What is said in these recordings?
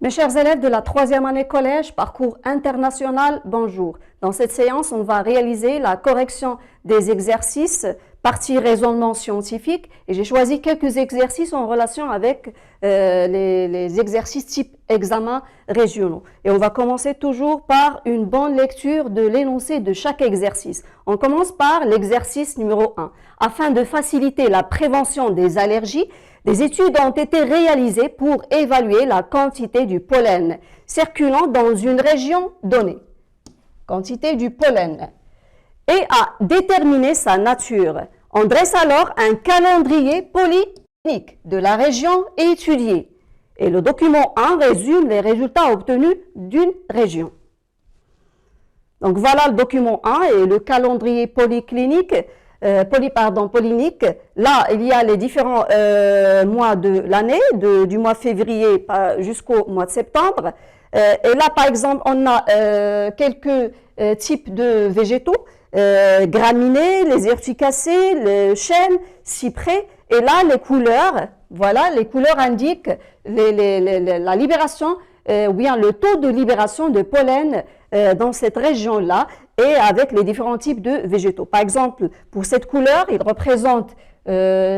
Mes chers élèves de la 3e année collège, parcours international, bonjour. Dans cette séance, on va réaliser la correction des exercices, partie raisonnement scientifique, et j'ai choisi quelques exercices en relation avec les exercices type examen régionaux. Et on va commencer toujours par une bonne lecture de l'énoncé de chaque exercice. On commence par l'exercice numéro 1. Afin de faciliter la prévention des allergies, des études ont été réalisées pour évaluer la quantité du pollen circulant dans une région donnée. Quantité du pollen. Et à déterminer sa nature. On dresse alors un calendrier polyclinique de la région étudiée. Et le document 1 résume les résultats obtenus d'une région. Donc voilà le document 1 et le calendrier polyclinique. Polynique. Là, il y a les différents mois de l'année, du mois février jusqu'au mois de septembre. Et là, par exemple, on a quelques types de végétaux, graminées, les urticacées, le chêne, cyprès. Et là, les couleurs, voilà, les couleurs indiquent la libération, ou bien le taux de libération de pollen dans cette région-là et avec les différents types de végétaux. Par exemple, pour cette couleur, il représente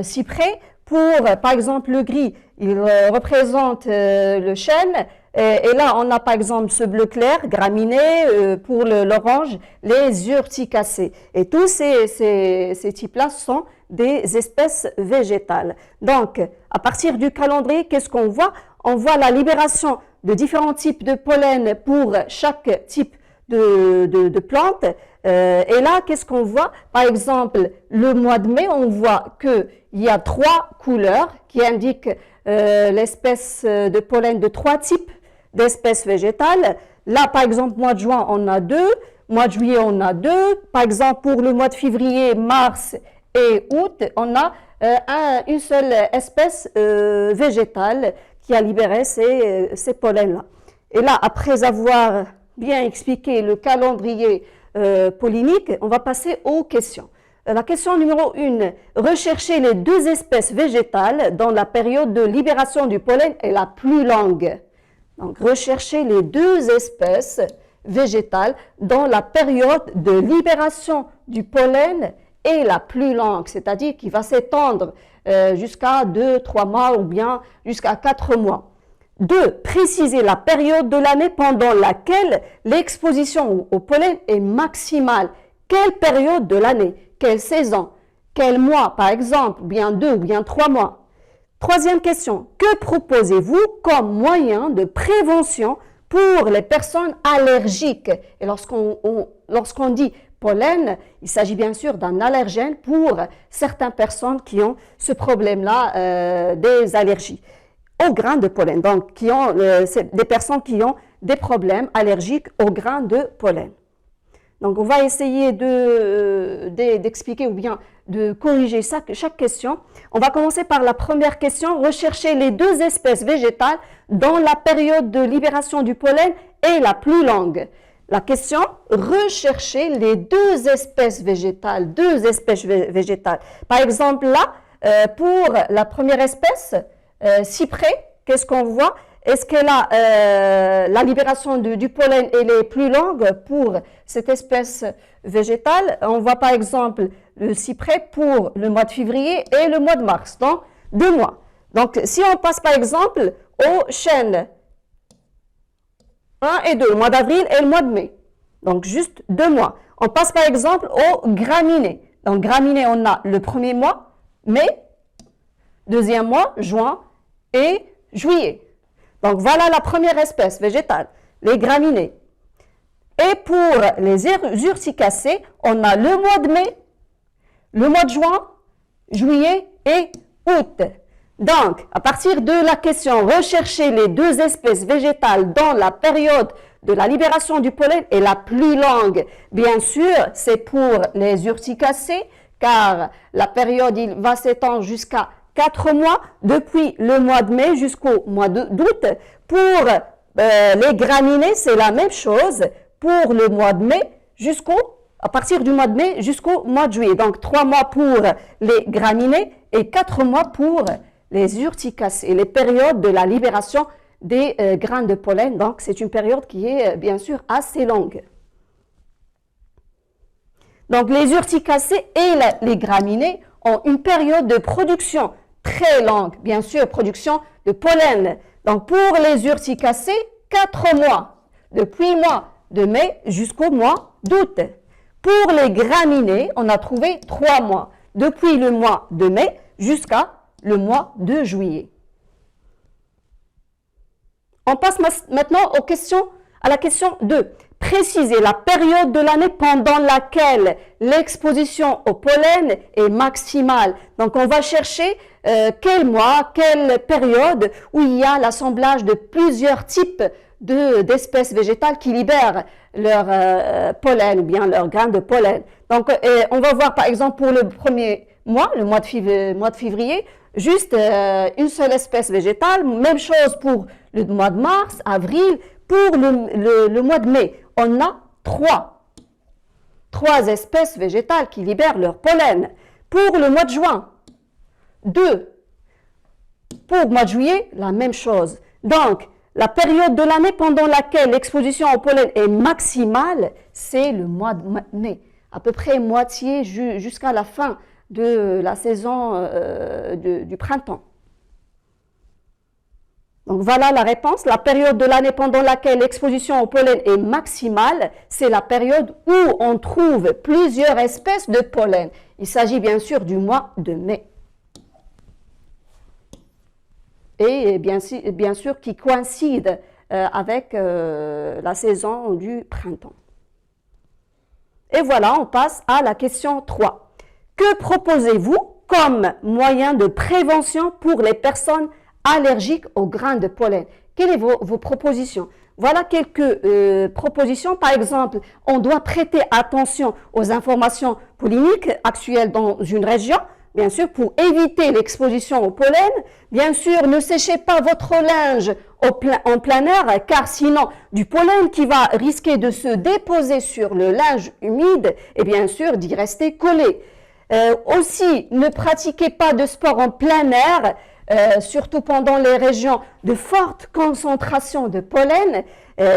cyprès. Pour, par exemple, le gris, il représente le chêne. Et là, on a par exemple ce bleu clair, graminé, pour l'orange, les urticacées. Et tous ces types-là sont des espèces végétales. Donc, à partir du calendrier, qu'est-ce qu'on voit? On voit la libération de différents types de pollen pour chaque type de plantes. Et là, qu'est-ce qu'on voit? Par exemple, le mois de mai, on voit qu'il y a 3 couleurs qui indiquent l'espèce de pollen de 3 types d'espèces végétales. Là, par exemple, mois de juin, on a 2. Mois de juillet, on a 2. Par exemple, pour le mois de février, mars et août, on a une seule espèce végétale qui a libéré ces pollens-là. Et là, après avoir bien expliqué le calendrier pollinique, on va passer aux questions. La question numéro 1, rechercher les 2 espèces végétales dont la période de libération du pollen est la plus longue. Donc, rechercher les 2 espèces végétales dont la période de libération du pollen est la plus longue, c'est-à-dire qui va s'étendre jusqu'à 2-3 mois ou bien jusqu'à 4 mois. 2. Préciser la période de l'année pendant laquelle l'exposition au pollen est maximale. Quelle période de l'année? Quelle saison? Quel mois, par exemple? Bien 2 ou bien 3 mois. 3e question. Que proposez-vous comme moyen de prévention pour les personnes allergiques? Et lorsqu'on dit pollen, il s'agit bien sûr d'un allergène pour certaines personnes qui ont ce problème-là des allergies aux grains de pollen. Donc, des personnes qui ont des problèmes allergiques aux grains de pollen. Donc, on va essayer d'expliquer ou bien de corriger chaque question. On va commencer par la première question. Rechercher les 2 espèces végétales dont la période de libération du pollen est la plus longue. La question, rechercher les 2 espèces végétales. 2 espèces végétales. Par exemple, là, pour la première espèce, cyprès, qu'est-ce qu'on voit? Est-ce que la libération du pollen est plus longue pour cette espèce végétale? On voit par exemple le cyprès pour le mois de février et le mois de mars, donc 2 mois. Donc si on passe par exemple au chêne, 1 et 2, le mois d'avril et le mois de mai, donc juste 2 mois. On passe par exemple aux graminées. Donc graminées, on a le premier mois, mai, 2e mois, juin et juillet. Donc, voilà la première espèce végétale, les graminées. Et pour les urticacées, on a le mois de mai, le mois de juin, juillet et août. Donc, à partir de la question, rechercher les 2 espèces végétales dont la période de la libération du pollen est la plus longue. Bien sûr, c'est pour les urticacées, car la période il va s'étendre jusqu'à 4 mois, depuis le mois de mai jusqu'au mois d'août. Pour les graminées, c'est la même chose. Pour le mois de mai, à partir du mois de mai jusqu'au mois de juillet. Donc, 3 mois pour les graminées et 4 mois pour les urticacées. Les périodes de la libération des grains de pollen. Donc, c'est une période qui est bien sûr assez longue. Donc, les urticacées et les graminées ont une période de production très longue, bien sûr, production de pollen. Donc, pour les urticacées, 4 mois, depuis le mois de mai jusqu'au mois d'août. Pour les graminées, on a trouvé 3 mois, depuis le mois de mai jusqu'à le mois de juillet. On passe maintenant à la question 2. Préciser la période de l'année pendant laquelle l'exposition au pollen est maximale. Donc, on va chercher quel mois, quelle période où il y a l'assemblage de plusieurs types d'espèces végétales qui libèrent leur pollen ou bien leurs grains de pollen. Donc, on va voir par exemple pour le premier mois, le mois de février, juste une seule espèce végétale. Même chose pour le mois de mars, avril. Pour le mois de mai, on a 3 espèces végétales qui libèrent leur pollen. Pour le mois de juin, 2. Pour le mois de juillet, la même chose. Donc, la période de l'année pendant laquelle l'exposition au pollen est maximale, c'est le mois de mai. À peu près moitié jusqu'à la fin de la saison du printemps. Donc voilà la réponse. La période de l'année pendant laquelle l'exposition au pollen est maximale, c'est la période où on trouve plusieurs espèces de pollen. Il s'agit bien sûr du mois de mai. Et bien sûr qui coïncide avec la saison du printemps. Et voilà, on passe à la question 3. Que proposez-vous comme moyen de prévention pour les personnes allergiques aux grains de pollen? Quelles sont vos propositions? Voilà quelques propositions. Par exemple, on doit prêter attention aux informations polliniques actuelles dans une région, bien sûr, pour éviter l'exposition au pollen. Bien sûr, ne séchez pas votre linge en plein air, car sinon, du pollen qui va risquer de se déposer sur le linge humide et bien sûr d'y rester collé. Aussi, ne pratiquez pas de sport en plein air, surtout pendant les régions de forte concentration de pollen.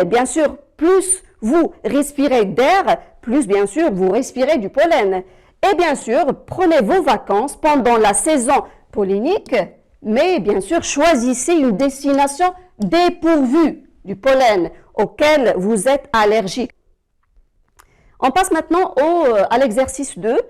Bien sûr, plus vous respirez d'air, plus bien sûr vous respirez du pollen. Et bien sûr, prenez vos vacances pendant la saison pollinique, mais bien sûr, choisissez une destination dépourvue du pollen auquel vous êtes allergique. On passe maintenant à l'exercice 2.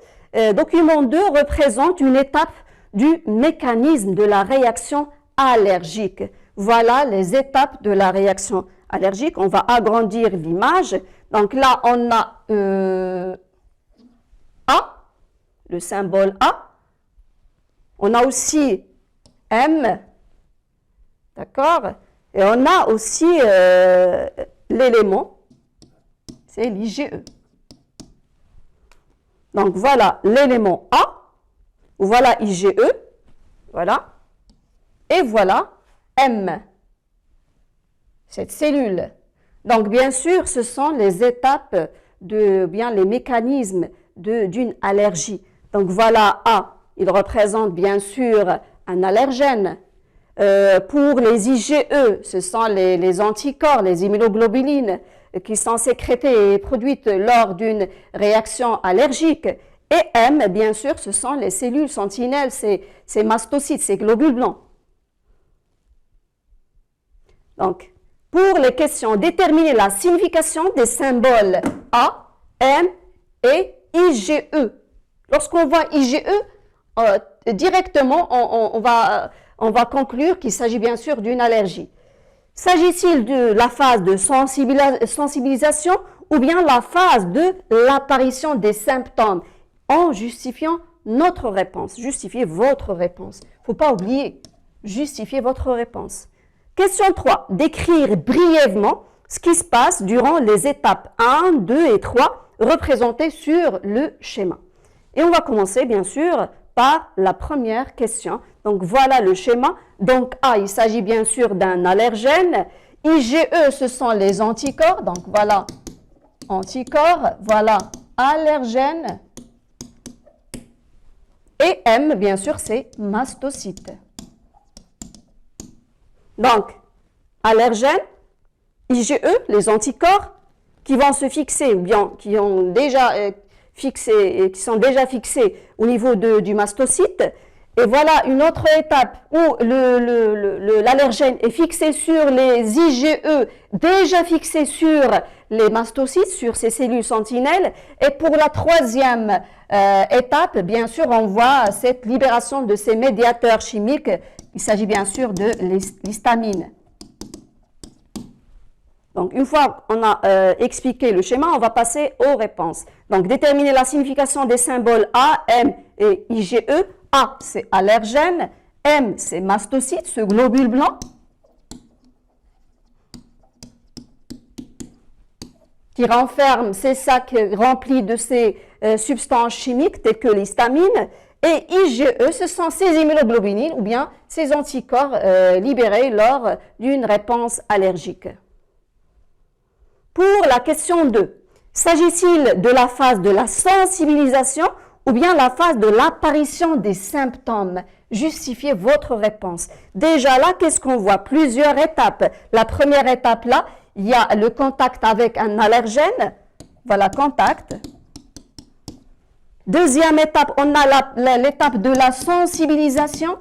Document 2 représente une étape du mécanisme de la réaction allergique. Voilà les étapes de la réaction allergique. On va agrandir l'image. Donc là, on a A, le symbole A. On a aussi M, d'accord? Et on a aussi l'élément, c'est l'IgE. Donc voilà l'élément A, voilà IgE, voilà, et voilà M, cette cellule. Donc bien sûr, ce sont les étapes les mécanismes d'une allergie. Donc voilà A, il représente bien sûr un allergène. Pour les IgE, ce sont les anticorps, les immunoglobulines qui sont sécrétées et produites lors d'une réaction allergique. Et M, bien sûr, ce sont les cellules sentinelles, ces mastocytes, ces globules blancs. Donc, pour les questions, déterminer la signification des symboles A, M et IgE. Lorsqu'on voit IgE, directement, on va conclure qu'il s'agit bien sûr d'une allergie. S'agit-il de la phase de sensibilisation ou bien la phase de l'apparition des symptômes? En justifiant notre réponse, justifiez votre réponse. Il ne faut pas oublier, justifiez votre réponse. Question 3. Décrire brièvement ce qui se passe durant les étapes 1, 2 et 3 représentées sur le schéma. Et on va commencer bien sûr par la première question. Donc voilà le schéma. Donc A, il s'agit bien sûr d'un allergène. IgE, ce sont les anticorps. Donc voilà anticorps, voilà allergène. Et M, bien sûr, c'est mastocyte. Donc, allergènes, IgE, les anticorps, qui vont se fixer, ou bien qui sont déjà fixés au niveau du mastocyte. Et voilà une autre étape où l'allergène est fixé sur les IgE, déjà fixés sur les mastocytes, sur ces cellules sentinelles. Et pour la troisième étape, bien sûr, on voit cette libération de ces médiateurs chimiques. Il s'agit bien sûr de l'histamine. Donc, une fois qu'on a expliqué le schéma, on va passer aux réponses. Donc, déterminer la signification des symboles A, M et IgE. A, c'est allergène. M, c'est mastocyte, ce globule blanc qui renferme ces sacs remplis de ces substances chimiques telles que l'histamine. Et IgE, ce sont ces immunoglobulines ou bien ces anticorps libérés lors d'une réponse allergique. Pour la question 2, s'agit-il de la phase de la sensibilisation ou bien la phase de l'apparition des symptômes? Justifiez votre réponse. Déjà là, qu'est-ce qu'on voit? Plusieurs étapes. La première étape là, il y a le contact avec un allergène. Voilà, contact. Deuxième étape, on a l'étape de la sensibilisation,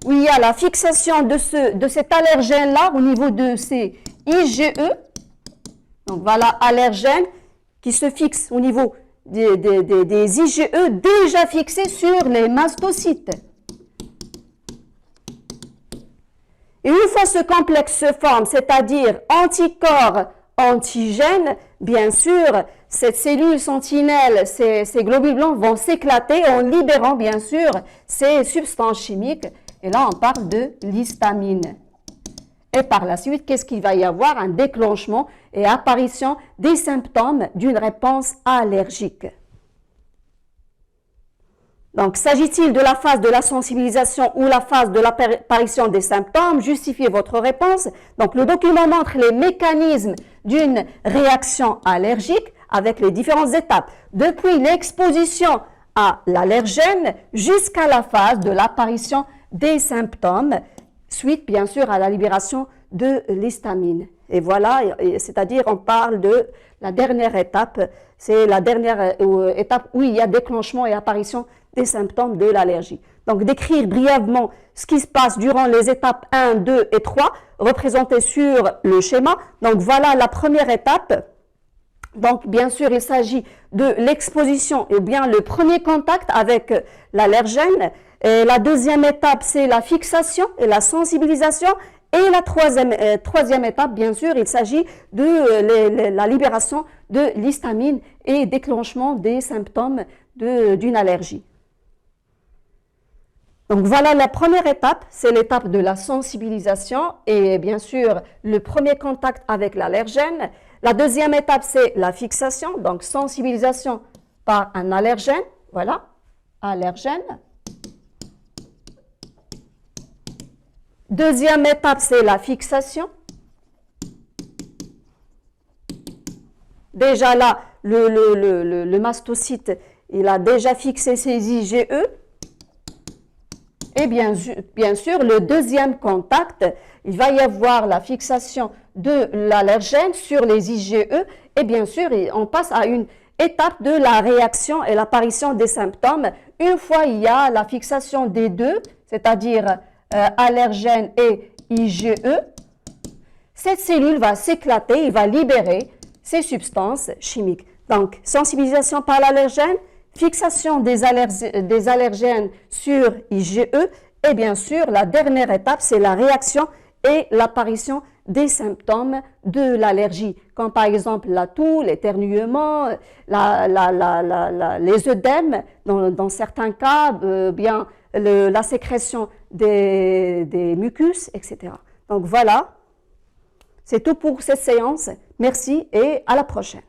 où il y a la fixation de cet allergène-là au niveau de ces IgE. Donc voilà, allergène qui se fixe au niveau des IgE déjà fixés sur les mastocytes. Et une fois ce complexe se forme, c'est-à-dire anticorps, antigènes, bien sûr, cette cellule sentinelle, ces globules blancs vont s'éclater en libérant bien sûr ces substances chimiques. Et là, on parle de l'histamine. Et par la suite, qu'est-ce qu'il va y avoir? Un déclenchement et apparition des symptômes d'une réponse allergique. Donc, s'agit-il de la phase de la sensibilisation ou la phase de l'apparition des symptômes? Justifiez votre réponse. Donc, le document montre les mécanismes d'une réaction allergique avec les différentes étapes, depuis l'exposition à l'allergène jusqu'à la phase de l'apparition des symptômes, suite bien sûr à la libération de l'histamine. Et voilà, c'est-à-dire on parle de la dernière étape, c'est la dernière étape où il y a déclenchement et apparition des symptômes de l'allergie. Donc décrire brièvement ce qui se passe durant les étapes 1, 2 et 3, représentées sur le schéma. Donc voilà la première étape. Donc bien sûr il s'agit de l'exposition et bien le premier contact avec l'allergène. Et la deuxième étape, c'est la fixation et la sensibilisation. Et la troisième étape, bien sûr, il s'agit de la libération de l'histamine et déclenchement des symptômes d'une allergie. Donc voilà la première étape, c'est l'étape de la sensibilisation et bien sûr le premier contact avec l'allergène. La deuxième étape, c'est la fixation, donc sensibilisation par un allergène. Voilà, allergène. Deuxième étape, c'est la fixation. Déjà là, le mastocyte, il a déjà fixé ses IgE. Et bien sûr, le deuxième contact, il va y avoir la fixation de l'allergène sur les IgE. Et bien sûr, on passe à une étape de la réaction et l'apparition des symptômes. Une fois il y a la fixation des deux, c'est-à-dire allergène et IgE, cette cellule va s'éclater, il va libérer ces substances chimiques. Donc, sensibilisation par l'allergène, fixation des allergènes sur IgE et bien sûr, la dernière étape, c'est la réaction et l'apparition des symptômes de l'allergie, comme par exemple la toux, l'éternuement, les œdèmes, dans certains cas, bien la sécrétion des mucus, etc. Donc voilà, c'est tout pour cette séance. Merci et à la prochaine.